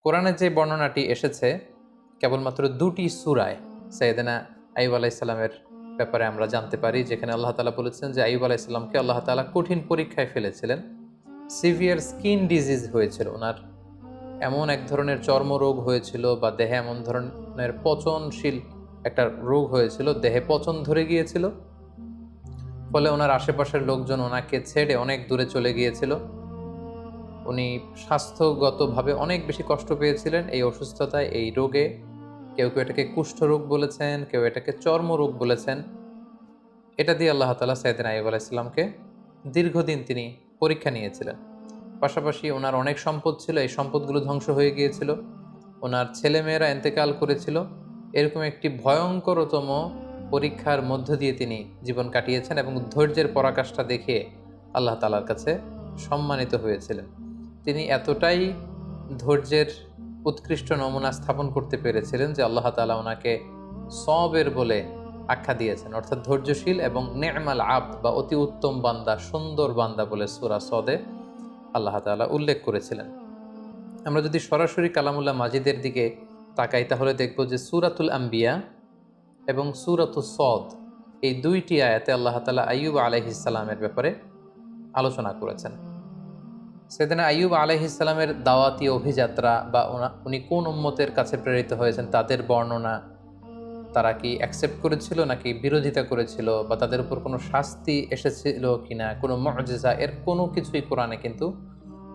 কোরআনে যে বর্ণনাটি এসেছে কেবলমাত্র দুটি সূরায় সাইয়েদনা আইয়ুব আলাইহিস সালামের ব্যাপারে আমরা জানতে পারি, যেখানে আল্লাহ তাআলা বলেছেন যে আইয়ুব আলাইহিস সালামকে আল্লাহ তাআলা কঠিন পরীক্ষায় ফেলেছিলেন। সিভিয়ার স্কিন ডিজিজ হয়েছিল ওনার, এমন এক ধরনের চর্মরোগ হয়েছিল বা দেহে এমন ধরনের পচনশীল একটা রোগ হয়েছিল, দেহে পচন ধরে গিয়েছিল। ফলে ওনার আশেপাশের লোকজন ওনাকে ছেড়ে অনেক দূরে চলে গিয়েছিল। উনি স্বাস্থ্যগতভাবে অনেক বেশি কষ্ট পেয়েছিলেন এই অসুস্থতায়, এই রোগে। কেউ কেউ এটাকে কুষ্ঠরোগ বলেছেন, কেউ এটাকে চর্মরোগ বলেছেন। এটা দিয়ে আল্লাহ তাআলা সাইয়েদনা আইয়ুব আলাইহিস সালামকে দীর্ঘদিন তিনি পরীক্ষা নিয়েছিলেন। পাশাপাশি ওনার অনেক সম্পদ ছিল, এই সম্পদগুলো ধ্বংস হয়ে গিয়েছিল। ওনার ছেলেমেয়েরা ইন্তেকাল করেছিল। এরকম একটি ভয়ঙ্করতম পরীক্ষার মধ্য দিয়ে তিনি জীবন কাটিয়েছেন এবং ধৈর্যের পরাকাষ্ঠা দেখিয়ে আল্লাহ তাআলার কাছে সম্মানিত হয়েছিলেন। তিনি এতটাই ধৈর্যের উৎকৃষ্ট নমুনা স্থাপন করতে পেরেছিলেন যে আল্লাহ তাআলা ওনাকে সবের বলে আখ্যা দিয়েছেন, অর্থাৎ ধৈর্যশীল এবং নে'মাল আবদ বা অতি উত্তম বান্দা, সুন্দর বান্দা বলে সূরা সদে আল্লাহ তাআলা উল্লেখ করেছিলেন। আমরা যদি সরাসরি কালামুল্লাহ মাজিদের দিকে তাকাই তাহলে দেখব যে সূরাতুল আম্বিয়া এবং সূরাতুস সদ এই দুইটি আয়াতে আল্লাহ তাআলা আইয়ুব আলাইহিস সালামের ব্যাপারে আলোচনা করেছেন। সাইয়েদনা আইয়ুব আলাইহিস সালামের দাওয়াতি অভিযাত্রা বা উনি কোন উম্মতের কাছে প্রেরিত হয়েছেন তাদের বর্ণনা, তারা কি অ্যাকসেপ্ট করেছিল নাকি বিরোধিতা করেছিল, বা তাদের উপর কোনো শাস্তি এসেছিল কিনা, কোনো মুআজিজা, এর কোনো কিছুই কোরআনে কিন্তু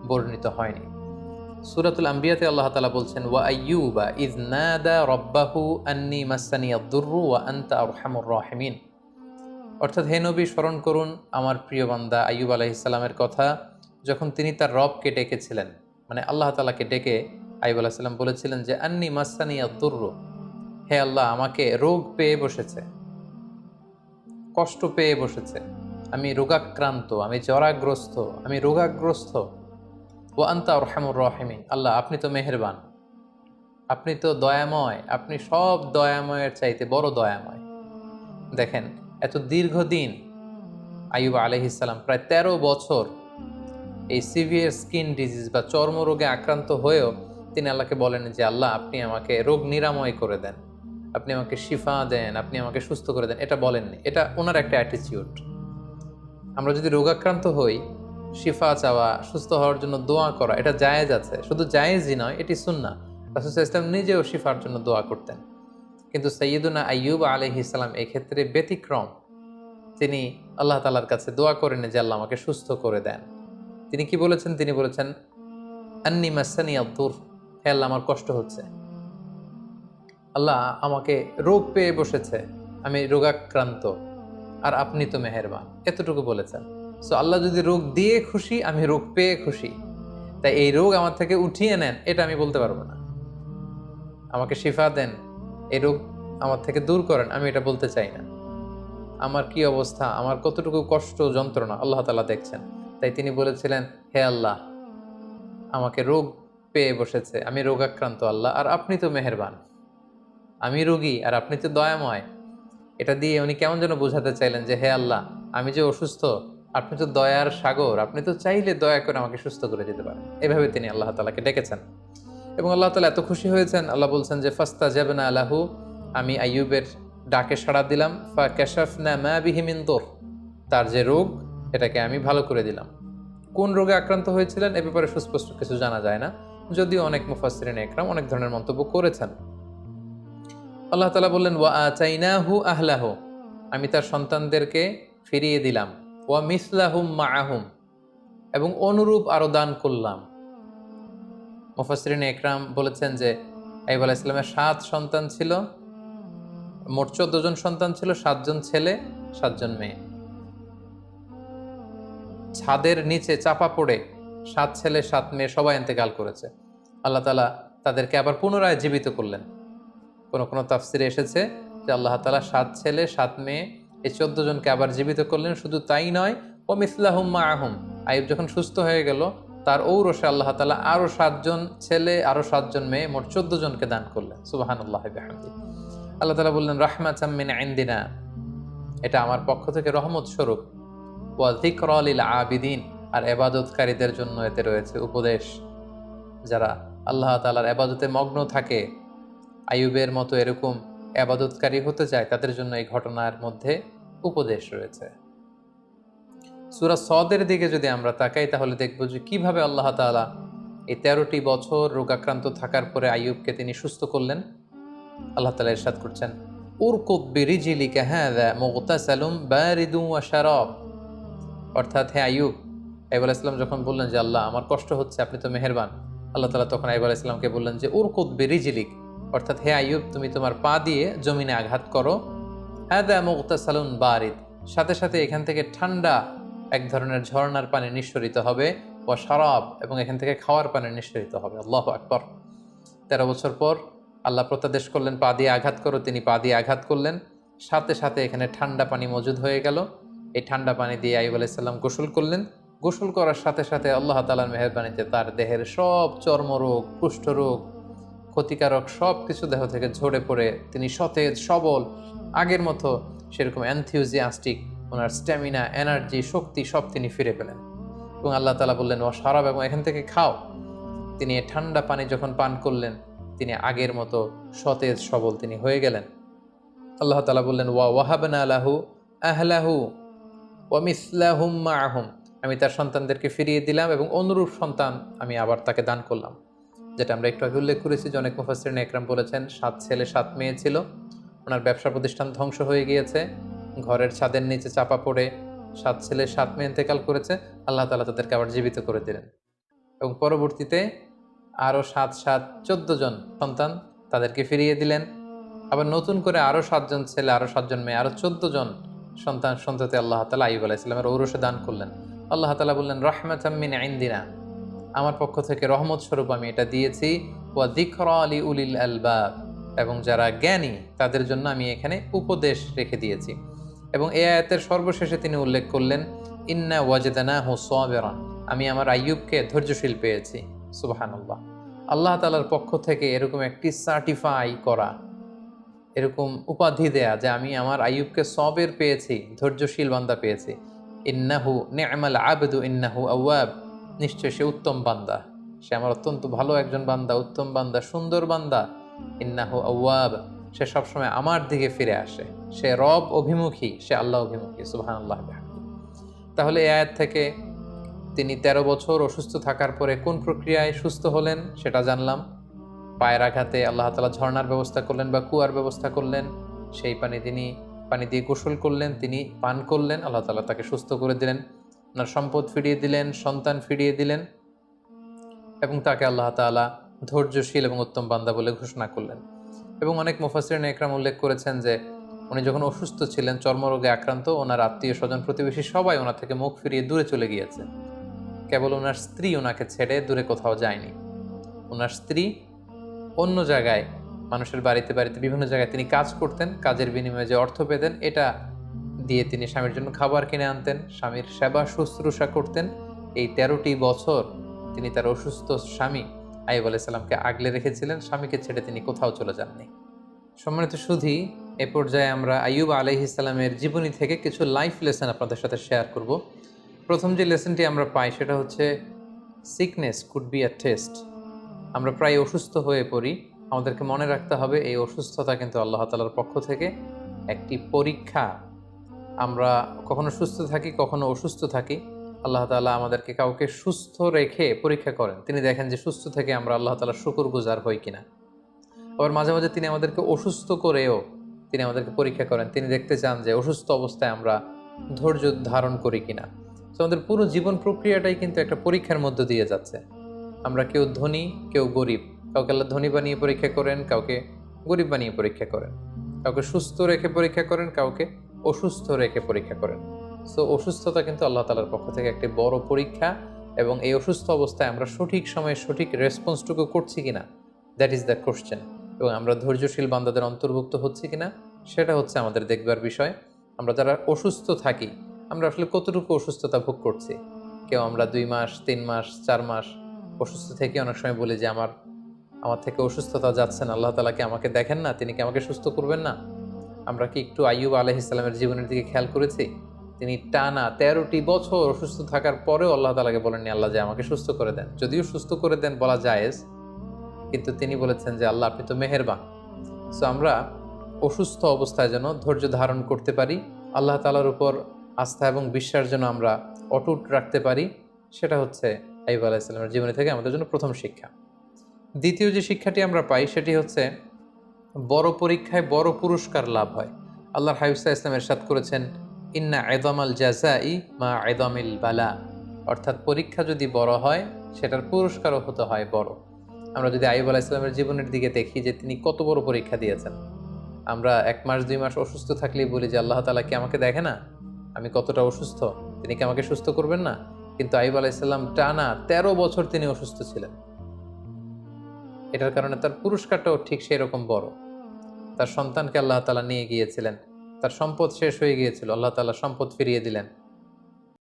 বর্ণিত হয়নি। সূরাতুল আম্বিয়াতে আল্লাহ তাআলা বলছেন, ওয়া আইয়ুবা ইয নাদা রাব্বাহু আন্নী মাসসানিয়াদ দুররু ওয়া আনতা আরহামুর রাহিমিন। অর্থাৎ হে নবী, স্মরণ করুন আমার প্রিয় বান্দা আইয়ুব আলাইহিস সালামের কথা, যখন তিনি তার রবকে ডেকেছিলেন, মানে আল্লাহ তাআলাকে ডেকে আইয়ুব আলাইহিস সালাম বলেছিলেন যে আন্নী মাসসানিয়াদ দুররু, হে আল্লাহ, আমাকে রোগ পেয়ে বসেছে, কষ্ট পেয়ে বসেছে, আমি রোগাক্রান্ত, আমি জরাগ্রস্ত, আমি রোগাগ্রস্ত। ওয়া আনতা আরহামুর রাহিমিন, আল্লাহ আপনি তো মেহেরবান, আপনি তো দয়াময়, আপনি সব দয়াময়ের চাইতে বড় দয়াময়। দেখেন, এত দীর্ঘদিন আইয়ুব আলাইহিস সালাম প্রায় 13 বছর এই সিভিয়ার স্কিন ডিজিজ বা চর্মরোগে আক্রান্ত হয়েও তিনি আল্লাহকে বলেন যে আল্লাহ আপনি আমাকে রোগ নিরাময় করে দেন, আপনি আমাকে শিফা দেন, আপনি আমাকে সুস্থ করে দেন। এটা বলেননি, এটা ওনার একটা অ্যাটিটিউড। আমরা যদি রোগাক্রান্ত হই, শিফা চাওয়া, সুস্থ হওয়ার জন্য দোয়া করা, এটা জায়েজ আছে। শুধু জায়েজই নয়, এটি সুন্নাহ। রাসূল সাল্লাল্লাহু আলাইহি ওয়াসাল্লাম নিজেও শিফার জন্য দোয়া করতেন। কিন্তু সাইয়্যিদুনা আইয়ুব আলাইহিস সালাম এই ক্ষেত্রে ব্যতিক্রম। তিনি আল্লাহ তাআলার কাছে দোয়া করেন যে আল্লাহ আমাকে সুস্থ করে দেন। তিনি কি বলেছেন? তিনি বলেছেন আন্নী মাসসানিয়াদ দুর, হে আল্লাহ আমার কষ্ট হচ্ছে, আল্লাহ আমাকে রোগ পেয়ে বসেছে, আমি রোগাক্রান্ত, আর আপনি তো মেহেরবান, এতটুকু বলেছেন। সো আল্লাহ যদি রোগ দিয়ে খুশি, আমি রোগ পেয়ে খুশি। তাই এই রোগ আমার থেকে উঠিয়ে নেন, এটা আমি বলতে পারবো না। আমাকে শিফা দেন, এই রোগ আমার থেকে দূর করেন, আমি এটা বলতে চাই না। আমার কি অবস্থা, আমার কতটুকু কষ্ট যন্ত্রণা আল্লাহ তাআলা দেখছেন। তাই তিনি বলেছিলেন, হে আল্লাহ আমাকে রোগ পেয়ে বসেছে, আমি রোগাক্রান্ত আল্লাহ, আর আপনি তো মেহেরবান, আমি রোগী আর আপনি তো দয়াময়। এটা দিয়ে উনি কেমন যেন বোঝাতে চাইলেন যে হে আল্লাহ, আমি যে অসুস্থ, আপনি তো দয়ার সাগর, আপনি তো চাইলে দয়া করে আমাকে সুস্থ করে দিতে পারেন। এভাবে তিনি আল্লাহ তাআলাকে ডেকেছেন এবং আল্লাহ তাআলা এত খুশি হয়েছেন। আল্লাহ বলছেন যে ফাস্তাজাবনা লাহু, আমি আইয়ুবের ডাকে সাড়া দিলাম। ফাকাশাফনা মা বিহি মিন দুর, তার যে রোগ এটাকে আমি ভালো করে দিলাম। কোন রোগে আক্রান্ত হয়েছিলেন এ ব্যাপারে সুস্পষ্ট কিছু জানা যায় না, যদিও অনেক মুফাসসিরিন ইকরাম অনেক ধরনের মন্তব্য করেছেন। আল্লাহ তাআলা বললেন ওয়া আতাইনাহু আহলাহু, আমি তার সন্তানদেরকে ফিরিয়ে দিলাম। ওয়া মিসলাহুম মাআহুম, এবং অনুরূপ আরো দান করলাম। মুফাসসিরিন ইকরাম বলেছেন যে আইয়ুব আলাইহিস সালামের 7 সন্তান ছিল, মোট 14 জন সন্তান ছিল, 7 জন ছেলে 7 জন মেয়ে। ছাদের নিচে চাপা পড়ে 7 ছেলে 7 মেয়ে সবাই ইন্তেকাল করেছে। আল্লাহ তাআলা তাদেরকে আবার পুনরায় জীবিত করলেন। কোন তাফসিরে এসেছে যে আল্লাহ তাআলা 7 ছেলে 7 মেয়ে এই 14 জনকে আবার জীবিত করলেন। শুধু তাই নয়, ওয়া মিসলাহুম মাআহুম, আইয়ুব যখন সুস্থ হয়ে গেল তার ঔরসে আল্লাহ তাআলা আরো 7 জন ছেলে, আরো 7 জন মেয়ে, মোট 14 জনকে দান করলেন। সুবহানাল্লাহি বিহামদিহি। আল্লাহ তাআলা বললেন রাহমাতাম মিন ইনদিনা, এটা আমার পক্ষ থেকে রহমত স্বরূপ। ওয়া যিকরা লিল আবিদিন, আর ইবাদতকারীদের জন্য এতে রয়েছে উপদেশ। যারা আল্লাহ তাআলার ইবাদতে মগ্ন থাকে, আইয়ুবের মতো এরকম ইবাদতকারী হতে চায়, তাদের জন্য এই ঘটনার মধ্যে উপদেশ রয়েছে। সূরা সদের দিকে যদি আমরা তাকাই তাহলে দেখব যে কিভাবে আল্লাহ তাআলা এই 13টি বছর রোগাক্রান্ত থাকার পরে আইয়ুবকে তিনি সুস্থ করলেন। আল্লাহ তাআলা ইরশাদ করছেন, উরকুদ বিরিজলিকা হাযা মুগতাসালুম বারিদুন ওয়া শারাব। অর্থাৎ হে আইয়ুব, আইয়ুব আলাইহিস সালাম যখন বললেন যে আল্লাহ আমার কষ্ট হচ্ছে, আপনি তো মেহেরবান, আল্লাহ তাআলা তখন আইয়ুব আলাইহিস সালামকে বললেন যে উরকুদ বিরিজলিক, অর্থাৎ হে আইয়ুব তুমি তোমার পা দিয়ে জমিনে আঘাত করো, হাযা মুগতাসালুন বারিদ, সাথে সাথে এখান থেকে ঠান্ডা এক ধরনের ঝর্ণার পানি নিঃসরিত হবে, ওয়া শারাব, এবং এখান থেকে খাওয়ার পানি নিঃসরিত হবে। আল্লাহু আকবার। 13 বছর পর আল্লাহ প্রত্যাদেশ করলেন পা দিয়ে আঘাত করো, তিনি পা দিয়ে আঘাত করলেন, সাথে সাথে এখানে ঠান্ডা পানি মজুদ হয়ে গেল। এই ঠান্ডা পানি দিয়ে আইয়ুব আলাইহিস সালাম গোসল করলেন। গোসল করার সাথে সাথে আল্লাহ তাআলার মেহেরবানিতে তার দেহের সব চর্মরোগ, কুষ্ঠরোগ, ক্ষতিকারক সব কিছু দেহ থেকে ঝরে পড়ে তিনি সতেজ সবল, আগের মতো সেরকম এনথিউজিয়াস্টিক, ওনার স্ট্যামিনা, এনার্জি, শক্তি সব তিনি ফিরে পেলেন। এবং আল্লাহ তাআলা বললেন ওয়া শারাব, এবং এখান থেকে খাও। তিনি এই ঠান্ডা পানি যখন পান করলেন তিনি আগের মতো সতেজ সবল তিনি হয়ে গেলেন। আল্লাহ তাআলা বললেন ওয়া ওয়াহাবনা লাহু আহলাহু ওয়া মিসলাহুম মাআহুম, আমি তার সন্তানদেরকে ফিরিয়ে দিলাম এবং অনুরূপ সন্তান আমি আবার তাকে দান করলাম। যেটা আমরা একটু আগে উল্লেখ করেছি যে অনেক মুফাসসিরিন একরাম বলেছেন 7 ছেলে 7 মেয়ে ছিল, ওনার ব্যবসা প্রতিষ্ঠান ধ্বংস হয়ে গিয়েছে, ঘরের ছাদের নিচে চাপা পড়ে 7 ছেলে 7 মেয়ে ইন্তেকাল করেছে, আল্লাহ তাআলা তাদেরকে আবার জীবিত করে দিলেন এবং পরবর্তীতে আরও 7 7 14 জন সন্তান তাদেরকে ফিরিয়ে দিলেন। আবার নতুন করে আরও 7 জন ছেলে, আরও 7 জন মেয়ে, আরও 14 জন সন্তান সন্ততি আল্লাহ তাআলা আইয়ুব আলাইহিস সালামের ঔরসে দান করলেন। আল্লাহ তাআলা বললেন রাহমাতাম মিন ইনদিনা, আমার পক্ষ থেকে রহমত স্বরূপ আমি এটা দিয়েছি, ওয়া যিকরা লিউলিল আলবাব, এবং যারা জ্ঞানী তাদের জন্য আমি এখানে উপদেশ রেখে দিয়েছি। এবং এই আয়াতের সর্বশেষে তিনি উল্লেখ করলেন ইন্না ওয়াজদানাহু সাবিরান, আমি আমার আইয়ুবকে ধৈর্যশীল পেয়েছি। সুবহানাল্লাহ। আল্লাহ তাআলার পক্ষ থেকে এরকম একটি সার্টিফাই করা, এরকম উপাধি দেয়া যে আমি আমার আইয়ুবকে সবের পেয়েছি, ধৈর্যশীল বান্দা পেয়েছি। ইন্নাহু নি'মাল আবদু ইন্নাহু আওয়াব, নিশ্চয় সে উত্তম বান্দা, সে আমার অত্যন্ত ভালো একজন বান্দা, উত্তম বান্দা, সুন্দর বান্দা। ইন্নাহু আওয়াব, সে সবসময় আমার দিকে ফিরে আসে, সে রব অভিমুখী, সে আল্লাহ অভিমুখী। সুবহানাল্লাহ। তাহলে এই আয়াত থেকে তিনি 13 বছর অসুস্থ থাকার পরে কোন প্রক্রিয়ায় সুস্থ হলেন সেটা জানলাম। পায়ের আঘাতে আল্লাহ তাআলা ঝর্ণার ব্যবস্থা করলেন বা কুয়ার ব্যবস্থা করলেন, সেই পানি দিয়ে গোসল করলেন, তিনি পান করলেন, আল্লাহ তাআলা তাকে সুস্থ করে দিলেন, ওনার সম্পদ ফিরিয়ে দিলেন, সন্তান ফিরিয়ে দিলেন, এবং তাকে আল্লাহ তাআলা ধৈর্যশীল এবং উত্তম বান্দা বলে ঘোষণা করলেন। এবং অনেক মুফাসসিরিন একরাম উল্লেখ করেছেন যে উনি যখন অসুস্থ ছিলেন, চর্মরোগে আক্রান্ত, ওনার আত্মীয় স্বজন প্রতিবেশী সবাই ওনার থেকে মুখ ফিরিয়ে দূরে চলে গিয়েছে, কেবল ওনার স্ত্রী ওনাকে ছেড়ে দূরে কোথাও যায়নি। ওনার স্ত্রী অন্য জায়গায়, মানুষের বাড়িতে বাড়িতে বিভিন্ন জায়গায় তিনি কাজ করতেন, কাজের বিনিময়ে যে অর্থ পেতেন এটা দিয়ে তিনি স্বামীর জন্য খাবার কিনে আনতেন, স্বামীর সেবা শুশ্রূষা করতেন। এই 13টি বছর তিনি তার অসুস্থ স্বামী আইয়ুব আলাইহিস সালামকে আগলে রেখেছিলেন, স্বামীকে ছেড়ে তিনি কোথাও চলে যাননি। সম্মানিত সুধী, এ পর্যায়ে আমরা আইয়ুব আলাইহিস সালামের জীবনী থেকে কিছু লাইফ লেসন আপনাদের সাথে শেয়ার করব। প্রথম যে লেসনটি আমরা পাই সেটা হচ্ছে sickness could be a test. আমরা প্রায় অসুস্থ হয়ে পড়ি, আমাদেরকে মনে রাখতে হবে এই অসুস্থতা কিন্তু আল্লাহ তাআলার পক্ষ থেকে একটি পরীক্ষা। আমরা কখনো সুস্থ থাকি, কখনো অসুস্থ থাকি। আল্লাহ তাআলা আমাদেরকে কাউকে সুস্থ রেখে পরীক্ষা করেন, তিনি দেখেন যে সুস্থ থেকে আমরা আল্লাহ তাআলার শুকরগুজার হই কিনা। আবার মাঝে মাঝে তিনি আমাদেরকে অসুস্থ করেও তিনি আমাদেরকে পরীক্ষা করেন, তিনি দেখতে চান যে অসুস্থ অবস্থায় আমরা ধৈর্য ধারণ করি কিনা। তো আমাদের পুরো জীবন প্রক্রিয়াটাই কিন্তু একটা পরীক্ষার মধ্য দিয়ে যাচ্ছে। আমরা কেউ ধনী, কেউ গরিব, কাউকে আল্লাহ ধনী বানিয়ে পরীক্ষা করেন, কাউকে গরিব বানিয়ে পরীক্ষা করেন, কাউকে সুস্থ রেখে পরীক্ষা করেন, কাউকে অসুস্থ রেখে পরীক্ষা করেন। সো অসুস্থতা কিন্তু আল্লাহ তাআলার পক্ষ থেকে একটি বড় পরীক্ষা, এবং এই অসুস্থ অবস্থায় আমরা সঠিক সময়ে সঠিক রেসপন্সটুকু করছি কিনা, দ্যাট ইজ দ্য কোশ্চেন। এবং আমরা ধৈর্যশীল বান্দাদের অন্তর্ভুক্ত হচ্ছি কিনা সেটা হচ্ছে আমাদের দেখবার বিষয়। আমরা যারা অসুস্থ থাকি, আমরা আসলে কতটুকু অসুস্থতা ভোগ করছি। কেউ আমরা 2 মাস, 3 মাস, 4 মাস অসুস্থ থেকে অনেক সময় বলি যে আমার থেকে অসুস্থতা যাচ্ছে না, আল্লাহ তাআলা কি আমাকে দেখেন না, তিনি কি আমাকে সুস্থ করবেন না? আমরা কি একটু আইয়ুব আলাইহিস সালামের জীবনের দিকে খেয়াল করেছি? তিনি টানা 13টি বছর অসুস্থ থাকার পরেও আল্লাহ তাআলাকে বলেননি আল্লাহ যে আমাকে সুস্থ করে দেন। যদিও সুস্থ করে দেন বলা জায়েজ, কিন্তু তিনি বলেছেন যে আল্লাহ আপনি তো মেহেরবান। সো আমরা অসুস্থ অবস্থায় যেন ধৈর্য ধারণ করতে পারি, আল্লাহ তাআলার উপর আস্থা এবং বিশ্বাস যেন আমরা অটুট রাখতে পারি, সেটা হচ্ছে আইয়ুব আলাইহিস সালামের জীবনী থেকে আমাদের জন্য প্রথম শিক্ষা। দ্বিতীয় যে শিক্ষাটি আমরা পাই সেটি হচ্ছে বড় পরীক্ষায় বড় পুরস্কার লাভ হয়। আল্লাহর হাবিব সাল্লাল্লাহু আলাইহি ওয়াসাল্লাম ইরশাদ করেছেন, ইন্না ইযামাল জাযাই মা ইযামিল বালা। অর্থাৎ পরীক্ষা যদি বড় হয় সেটার পুরস্কারও হতে হয় বড়। আমরা যদি আইয়ুব আলাইহিস সালামের জীবনের দিকে দেখি যে তিনি কত বড় পরীক্ষা দিয়েছেন। আমরা ১ মাস ২ মাস অসুস্থ থাকলেই বলি যে আল্লাহ তাআলা কি আমাকে দেখে না? আমি কতটা অসুস্থ? তিনি কি আমাকে সুস্থ করবেন না? কিন্তু আইয়ুব আলাইহিস সালাম টানা ১৩ বছর তিনি অসুস্থ ছিলেন। এটার কারণে তার পুরস্কারটাও ঠিক সেরকম বড়। তার সন্তানকে আল্লাহ তাআলা নিয়ে গিয়েছিলেন। তার সম্পদ শেষ হয়ে গিয়েছিল। আল্লাহ তাআলা সম্পদ ফিরিয়ে দিলেন।